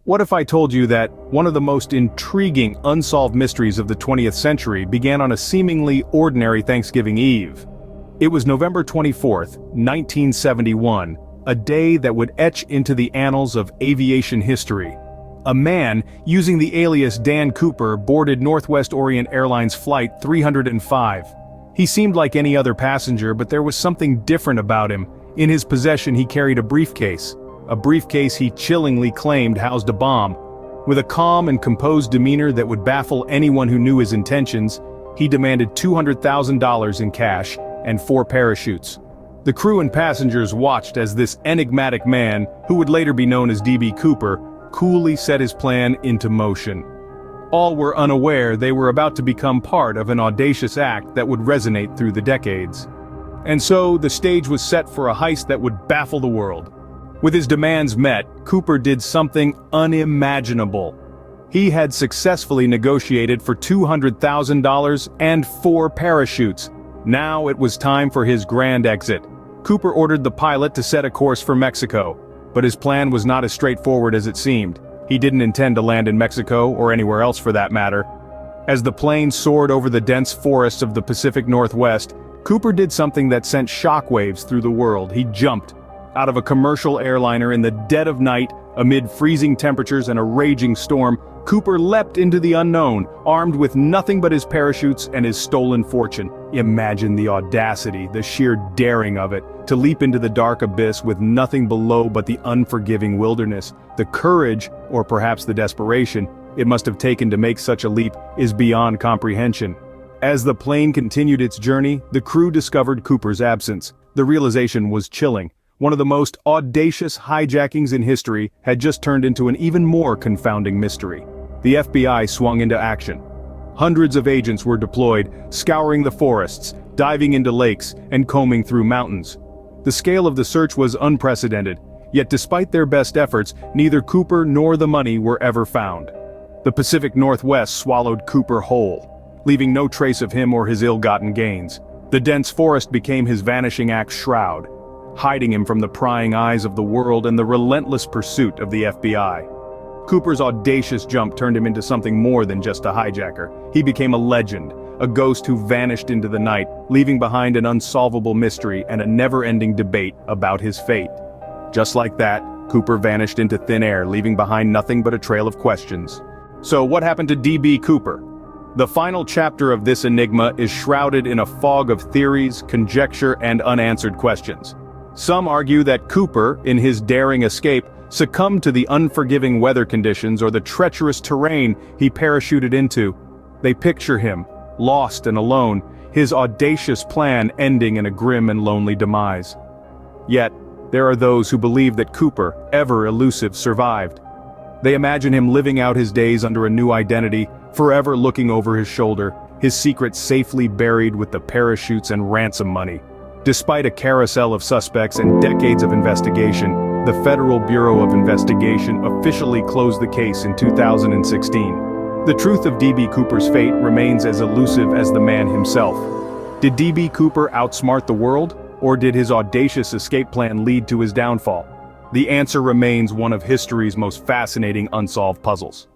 What if I told you that one of the most intriguing unsolved mysteries of the 20th century began on a seemingly ordinary Thanksgiving Eve? It was November 24th, 1971, a day that would etch into the annals of aviation history. A man, using the alias Dan Cooper, boarded Northwest Orient Airlines Flight 305. He seemed like any other passenger, but there was something different about him. In his possession he carried a briefcase he chillingly claimed housed a bomb. With a calm and composed demeanor that would baffle anyone who knew his intentions, he demanded $200,000 in cash and 4 parachutes. The crew and passengers watched as this enigmatic man, who would later be known as D.B. Cooper, coolly set his plan into motion. All were unaware they were about to become part of an audacious act that would resonate through the decades. And so, the stage was set for a heist that would baffle the world. With his demands met, Cooper did something unimaginable. He had successfully negotiated for $200,000 and 4 parachutes. Now it was time for his grand exit. Cooper ordered the pilot to set a course for Mexico, but his plan was not as straightforward as it seemed. He didn't intend to land in Mexico, or anywhere else for that matter. As the plane soared over the dense forests of the Pacific Northwest, Cooper did something that sent shockwaves through the world. He jumped out of a commercial airliner in the dead of night, amid freezing temperatures and a raging storm. Cooper leapt into the unknown, armed with nothing but his parachutes and his stolen fortune. Imagine the audacity, the sheer daring of it, to leap into the dark abyss with nothing below but the unforgiving wilderness. The courage, or perhaps the desperation, it must have taken to make such a leap is beyond comprehension. As the plane continued its journey, the crew discovered Cooper's absence. The realization was chilling. One of the most audacious hijackings in history had just turned into an even more confounding mystery. The FBI swung into action. Hundreds of agents were deployed, scouring the forests, diving into lakes, and combing through mountains. The scale of the search was unprecedented, yet despite their best efforts, neither Cooper nor the money were ever found. The Pacific Northwest swallowed Cooper whole, leaving no trace of him or his ill-gotten gains. The dense forest became his vanishing act shroud, hiding him from the prying eyes of the world and the relentless pursuit of the FBI. Cooper's audacious jump turned him into something more than just a hijacker. He became a legend, a ghost who vanished into the night, leaving behind an unsolvable mystery and a never-ending debate about his fate. Just like that, Cooper vanished into thin air, leaving behind nothing but a trail of questions. So what happened to D.B. Cooper? The final chapter of this enigma is shrouded in a fog of theories, conjecture, and unanswered questions. Some argue that Cooper, in his daring escape, succumbed to the unforgiving weather conditions or the treacherous terrain he parachuted into. They picture him, lost and alone, his audacious plan ending in a grim and lonely demise. Yet, there are those who believe that Cooper, ever elusive, survived. They imagine him living out his days under a new identity, forever looking over his shoulder, his secrets safely buried with the parachutes and ransom money. Despite a carousel of suspects and decades of investigation, the Federal Bureau of Investigation officially closed the case in 2016. The truth of D.B. Cooper's fate remains as elusive as the man himself. Did D.B. Cooper outsmart the world, or did his audacious escape plan lead to his downfall? The answer remains one of history's most fascinating unsolved puzzles.